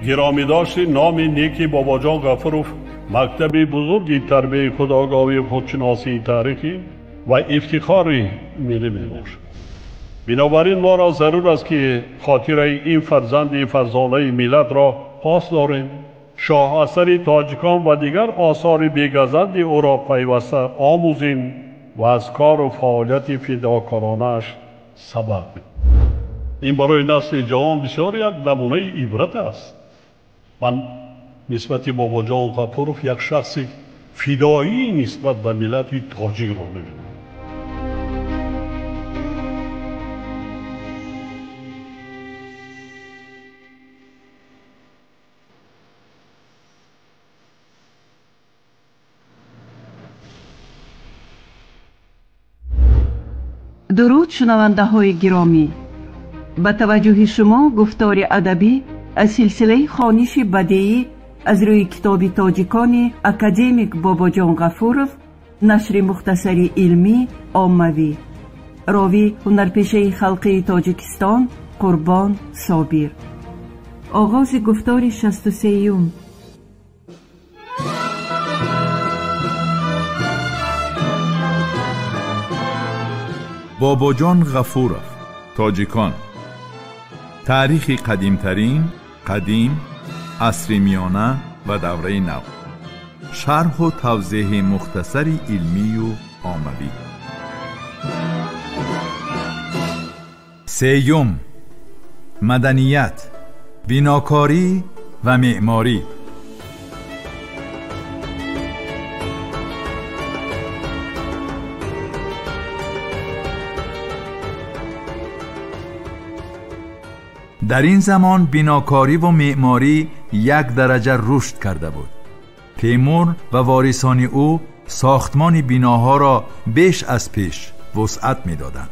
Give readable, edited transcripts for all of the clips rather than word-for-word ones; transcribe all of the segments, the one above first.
گرامی داشت نام نیکی بابا جان غفورов مکتب بزرگی تربیت خودآگاهی خودشناسی تاریخی و افتخار ملی میباشد. بنابراین ما را ضرور است که خاطره این فرزند فرزانه ملت را پاس داریم. شاه اثر تاجیکان و دیگر آثار بی‌گزند او را پیوسته آموزیم و از کار و فعالیت فداکارانه‌اش سبق بدیم. این برای نسل جوان بسیار یک نمونه عبرت است. من نسبت بابا جان غفورov یک شخص فدایی نسبت به ملت تاجیک را می‌بینم. درود شنونده های گرامی، با توجه شما گفتار ادبی از سلسله خوانش بدیعی از روی کتاب تاجیکان اکادمیک بابا جان غفورov، نشر مختصری علمی عاموی، راوی هنرپیشه خلقی تاجیکستان قربان صابر. آغاز گفتار 63. بابا جان غفورov، تاجیکان. تاریخ قدیمترین، قدیم، عصر میانه و دوره نو. شرح و توضیح مختصری علمی و عاموی. 3. مدنیت، بناکاری و معماری. در این زمان بناکاری و معماری یک درجه رشد کرده بود. تیمور و وارثان او ساختمان بناها را بیش از پیش وسعت می‌دادند.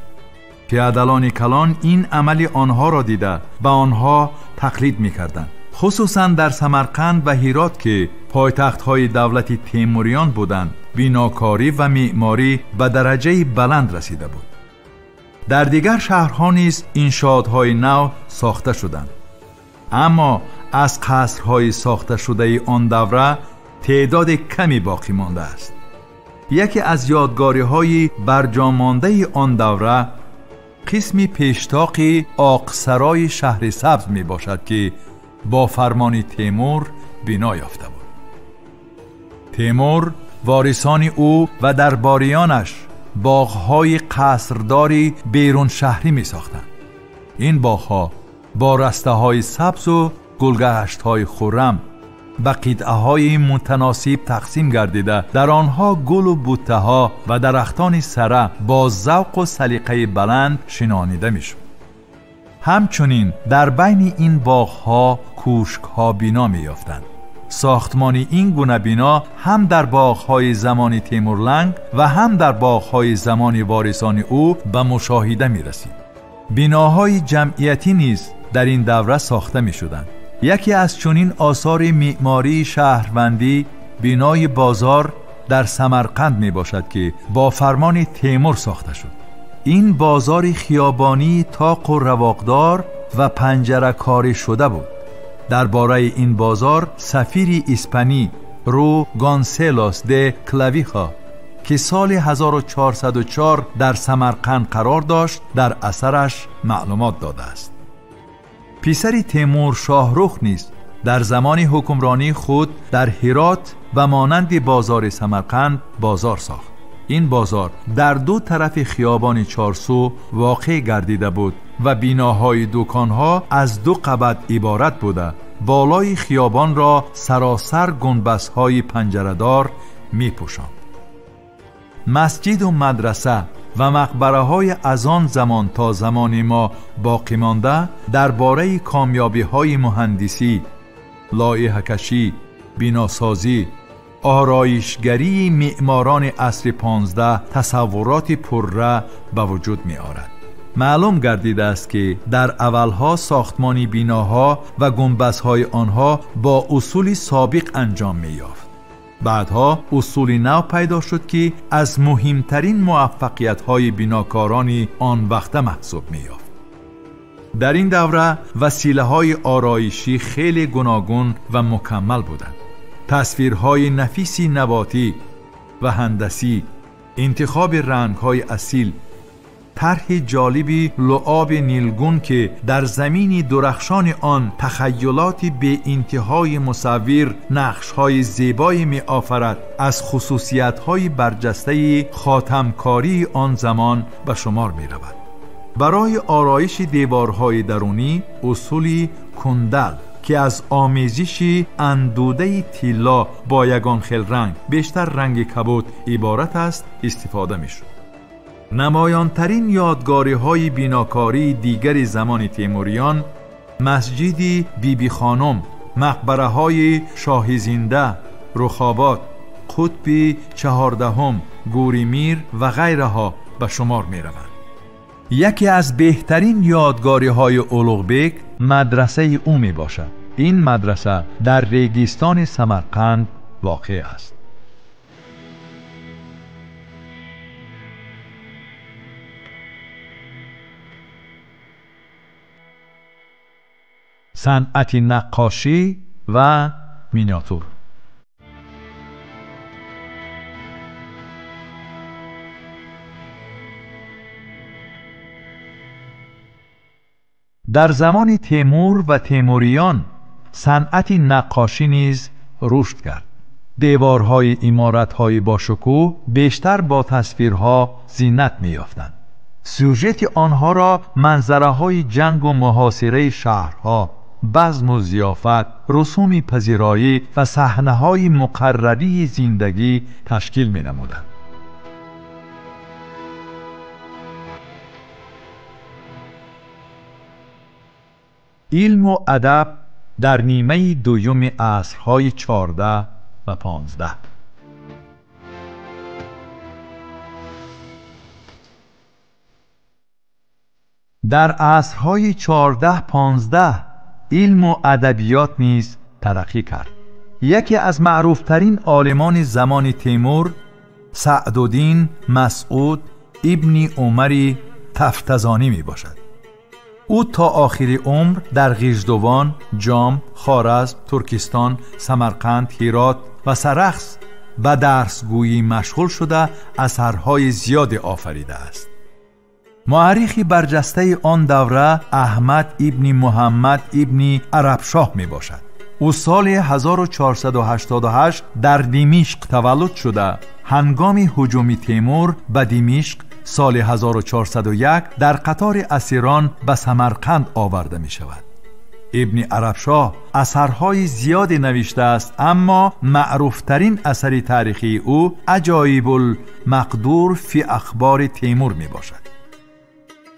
پیادلان کلان این عمل آنها را دیده به آنها تقلید می‌کردند. خصوصا در سمرقند و هرات که پایتخت‌های دولت تیموریان بودند، بناکاری و معماری به درجه بلند رسیده بود. در دیگر شهرها نیز انشاءات‌های نو ساخته شدند، اما از قصرهای ساخته شده آن دوره تعداد کمی باقی مانده است. یکی از یادگاری‌های برجام مانده آن دوره قسمی پیشتاق آقسرای شهر سبز می باشد که با فرمان تیمور بنا یافته بود. تیمور، وارثان او و درباریانش باغ‌های قصرداری بیرون شهری می ساختند. این باغ‌ها با رسته‌های سبز و گلگشت‌های خرم به قطعه‌های متناسب تقسیم گردیده در آنها گل و بوته‌ها و درختان سره با ذوق و سلیقه بلند شنانیده می‌شد. همچنین در بین این باغ‌ها کوشک‌ها بنا می‌یافتند. ساختمان این گونه بنا هم در باغ‌های زمان تیمورلنگ و هم در باغ‌های زمان وارثان او به مشاهده می‌رسید. بناهای جمعیتی نیز در این دوره ساخته می‌شدند. یکی از چنین آثار معماری شهروندی بنای بازار در سمرقند می باشد که با فرمان تیمور ساخته شد. این بازار خیابانی تاق و رواقدار و پنجره کاری شده بود. درباره این بازار سفیر اسپانی رو گانسلوس د کلاویخا که سال 1404 در سمرقند قرار داشت در اثرش معلومات داده است. پسر تیمور شاهرخ نیز در زمان حکمرانی خود در هرات و مانند بازار سمرقند بازار ساخت. این بازار در دو طرف خیابان چارسو واقع گردیده بود و بناهای دکانها از دو قبت عبارت بوده. بالای خیابان را سراسر گنبدهای پنجره‌دار می پوشاند. مسجد و مدرسه و مقبره های از آن زمان تا زمان ما باقی مانده درباره کامیابی های مهندسی، لایحه کشی، بناسازی، آرایشگری معماران عصر 15 تصورات پرره به وجود می آورد. معلوم گردیده است که در اولها ساختمان بناها و گنبدهای آنها با اصول سابق انجام می یافت. بعدها اصول نو پیدا شد که از مهمترین موفقیت‌های بناکاران آن وقت محسوب می‌یافت. در این دوره وسیله‌های آرایشی خیلی گوناگون و مکمل بودند. تصویرهای نفیسی نباتی و هندسی، انتخاب رنگ‌های اصیل، طرح جالبی لعاب نیلگون که در زمین درخشان آن تخیلات به انتهای مصور نقش‌های زیبایی می آفرد، از خصوصیت‌های برجسته خاتمکاری آن زمان به شمار می رود. برای آرایش دیوارهای درونی اصولی کندل که از آمیزش اندوده طلا با یگان خل رنگ بیشتر رنگ کبود عبارت است استفاده می شد. نمایانترین یادگاری‌های بیناکاری دیگر زمان تیموریان مسجد بیبی خانم، مقبره‌های شاه زنده، رخابات، قطب چهاردهم، گوریمیر و غیرها به شمار می‌روند. یکی از بهترین یادگاری‌های اولوغبک مدرسه او میباشد. این مدرسه در ریگستان سمرقند واقع است. صنعت نقاشی و مینیاتور. در زمان تیمور و تیموریان صنعت نقاشی نیز رشد کرد. دیوارهای عمارت‌های باشکوه بیشتر با تصویرها زینت می‌یافتند. سوژت آنها را منظره‌های جنگ و محاصره شهرها، بزم و ضیافت، رسوم پذیرایی و صحنه‌های مقرری زندگی تشکیل می‌نمودند. علم و ادب در نیمه دوم عصرهای 14 و 15. در عصرهای 14-15 علم و ادبیات نیز ترقی کرد. یکی از معروفترین عالمان زمان تیمور سعدالدین مسعود ابن عمر تفتزانی می باشد. او تا آخر عمر در غیژدوان، جام، خوارزم، ترکستان، سمرقند، هرات و سرخس به درسگویی مشغول شده اثرهای زیاد آفریده است. مورخی برجسته آن دوره احمد ابن محمد ابن عربشاه می باشد. او سال 1488 در دمشق تولد شده. هنگام هجوم تیمور به دمشق سال 1401 در قطار اسیران به سمرقند آورده می شود. ابن عربشاه اثرهای زیاد نوشته است، اما معروفترین اثر تاریخی او عجایب المقدور فی اخبار تیمور می باشد.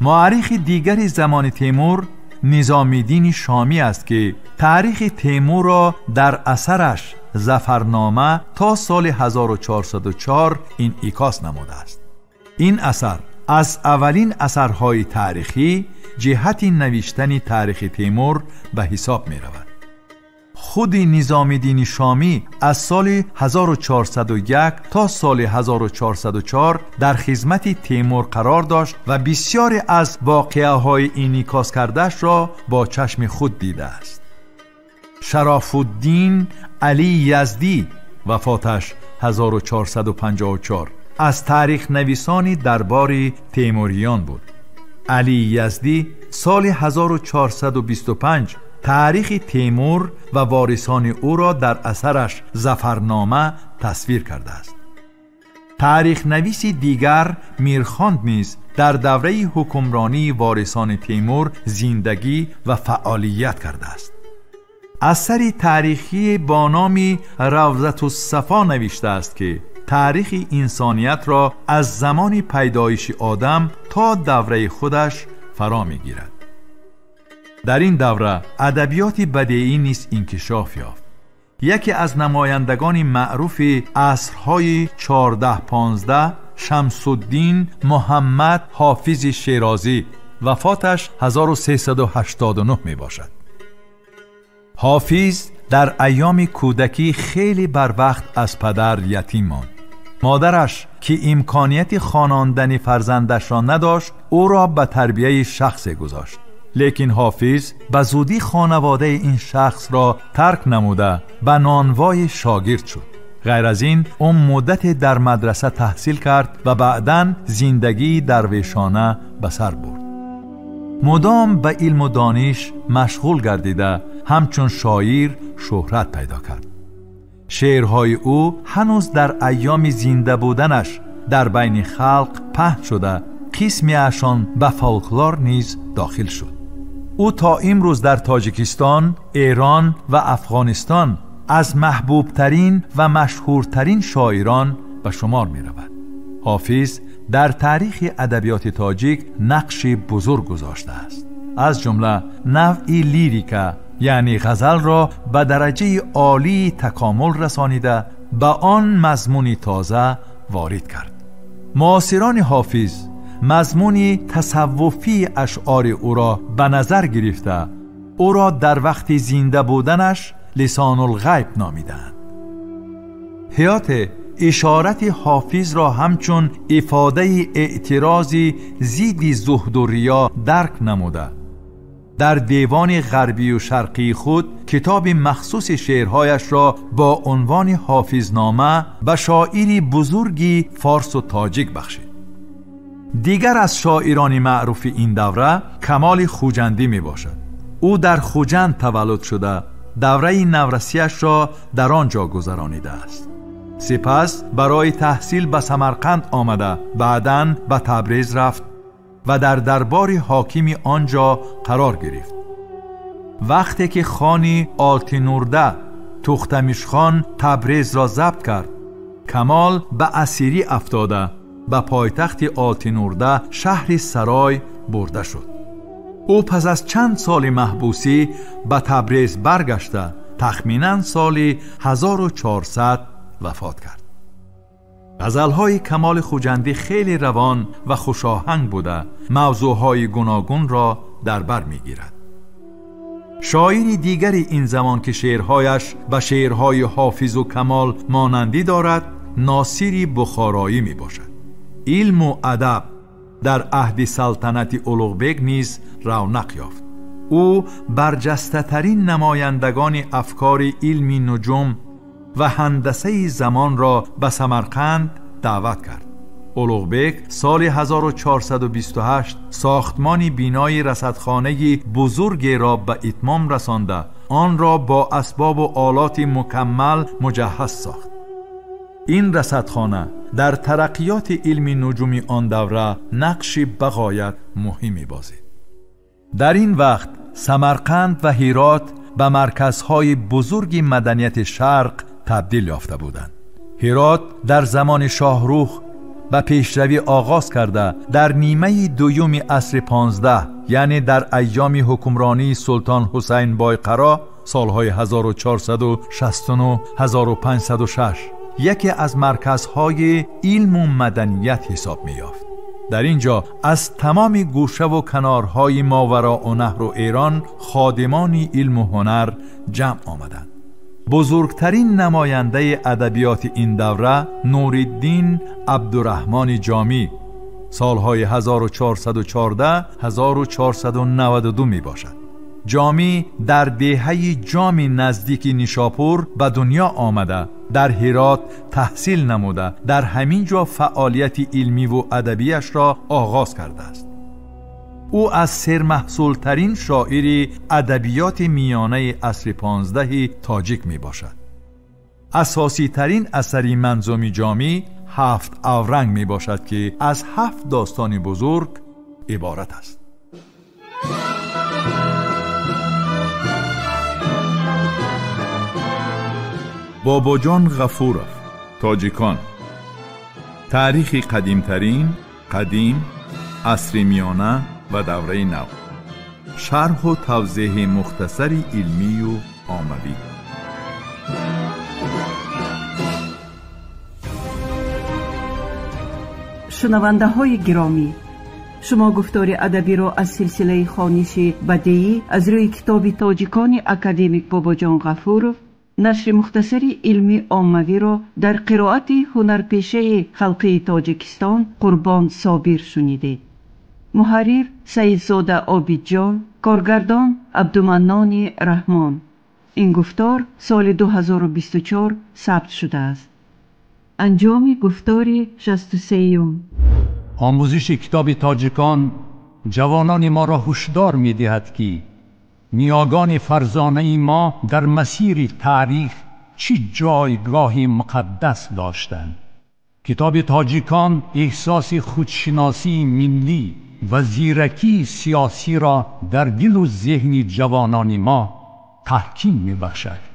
مورخ دیگری زمان تیمور نظام الدین شامی است که تاریخ تیمور را در اثرش ظفرنامه تا سال 1404 انعکاس نموده است. این اثر از اولین اثرهای تاریخی جهت نوشتن تاریخ تیمور به حساب می رود. خود نظام الدین شامی از سال 1401 تا سال 1404 در خدمت تیمور قرار داشت و بسیاری از واقعه‌های انعکاس کرده‌اش را با چشم خود دیده است. شرف الدین علی یزدی وفاتش 1454 از تاریخ نویسان دربار تیموریان بود. علی یزدی سال 1425 تاریخ تیمور و وارثان او را در اثرش ظفرنامه تصویر کرده است. تاریخ نویس دیگر میرخواند نیز در دوره حکمرانی وارثان تیمور زندگی و فعالیت کرده است. اثری تاریخی با نام روضة الصفا نوشته است که تاریخ انسانیت را از زمان پیدایش آدم تا دوره خودش فرا می‌گیرد. در این دوره ادبیات بدیعی نیز انکشاف یافت. یکی از نمایندگان معروف عصرهای 14-15 شمس الدین محمد حافظ شیرازی وفاتش 1389 می باشد. حافظ در ایام کودکی خیلی بر وقت از پدر یتیم ماند. مادرش که امکانیت خواندن فرزندش را نداشت او را به تربیت شخصی گذاشت. لیکن حافظ به زودی خانواده این شخص را ترک نموده به نانوای شاگرد شد. غیر از این اون مدت در مدرسه تحصیل کرد و بعداً زندگی درویشانه به سر برد. مدام به علم و دانش مشغول گردیده همچون شاعر شهرت پیدا کرد. شعرهای او هنوز در ایام زنده بودنش در بین خلق پهن شده، قسمی اشان به فولکلور نیز داخل شد. او تا امروز در تاجیکستان، ایران و افغانستان از محبوب ترین و مشهورترین شاعران به شمار می رود. حافظ در تاریخ ادبیات تاجیک نقشی بزرگ گذاشته است. از جمله نوعی لیریکا یعنی غزل را به درجه عالی تکامل رسانیده به آن مضمونی تازه وارد کرد. معاصران حافظ مضمونی تصوفی اشعار او را به نظر گرفته او را در وقت زنده بودنش لسان الغیب نامیدند. حیات اشارت حافظ را همچون افاده اعتراضی ضد زهد و ریا درک نموده در دیوان غربی و شرقی خود کتاب مخصوص شعرهایش را با عنوان حافظنامه به شاعری بزرگی فارس و تاجیک بخشید. دیگر از شاعران معروف این دوره کمال خوجندی می باشد. او در خوجند تولد شده دوره نورسیش را در آنجا گذرانیده است. سپس برای تحصیل به سمرقند آمده بعداً به تبریز رفت و در دربار حاکمی آنجا قرار گرفت. وقتی که خانی آلتینورده تختمیش خان تبریز را ضبط کرد، کمال به اسیری افتاده به پایتخت آلتینورده شهر سرای برده شد. او پس از چند سال محبوسی به تبریز برگشته تخمیناً سال 1400 وفات کرد. غزلهای کمال خوجندی خیلی روان و خوشاهنگ بوده موضوعهای گوناگون را در بر میگیرد. شاعری دیگری این زمان که شعرهایش به شعرهای حافظ و کمال مانندی دارد ناصری بخارایی می باشد. علم و ادب در عهد سلطنت اولوغبک نیز رونق یافت. او برجسته ترین نمایندگان افکار علمی نجوم و هندسه زمان را به سمرقند دعوت کرد. اولوغبک سال 1428 ساختمانی بینای رصدخانه بزرگی را به اتمام رسانده آن را با اسباب و آلات مکمل مجهز ساخت. این رصدخانه در ترقیات علم نجومی آن دوره نقشی بغایت مهمی بازید. در این وقت سمرقند و هرات به مرکزهای بزرگ مدنیت شرق تبدیل یافته بودند. هرات در زمان شاهروخ به پیشروی آغاز کرده در نیمه دوم عصر 15 یعنی در ایام حکمرانی سلطان حسین بایقرا سالهای 1469 1506 یکی از مرکزهای علم و مدنیت حساب می یافت. در اینجا از تمام گوشه و کنارهای ماوراء النهر و ایران خادمان علم و هنر جمع آمدند. بزرگترین نماینده ادبیات این دوره نورالدین عبدالرحمن جامی سالهای 1414 1492 می باشد. جامی در دهه جام نزدیک نیشاپور به دنیا آمده در هرات تحصیل نموده در همین جا فعالیت علمی و ادبیش را آغاز کرده است. او از سرمحصول ترین شاعر ادبیات میانه عصر 15 تاجیک می باشد. اساسی ترین اثری منظومی جامی 7 اورنگ می باشد که از 7 داستان بزرگ عبارت است. باباجان غفورов تاجیکان تاریخ قدیمترین قدیم عصر میانه و دوره نو شرح و توضیح مختصری علمی و عاموی. شنونده های گرامی، شما گفتار ادبی را از سلسله خوانش بدیعی از روی کتاب تاجیکان اکادمیک باباجان غفورов نشر مختصری علمی عاموی را در قرائت هنرپیشه خلقی تاجیکستان قربان صابر شنیدید. محرر سیدزاده عابدجان، کارگردان عبدالمنان رحمان. این گفتار سال 2024 ثبت شده است. انجام گفتار 63. آموزش کتاب تاجیکان جوانان ما را هشدار می دهد که نیاگان فرزانه ما در مسیر تاریخ چی جایگاهی مقدس داشتند. کتاب تاجیکان احساس خودشناسی ملی و زیرکی سیاسی را در دل و ذهن جوانان ما تحکیم می بخشد.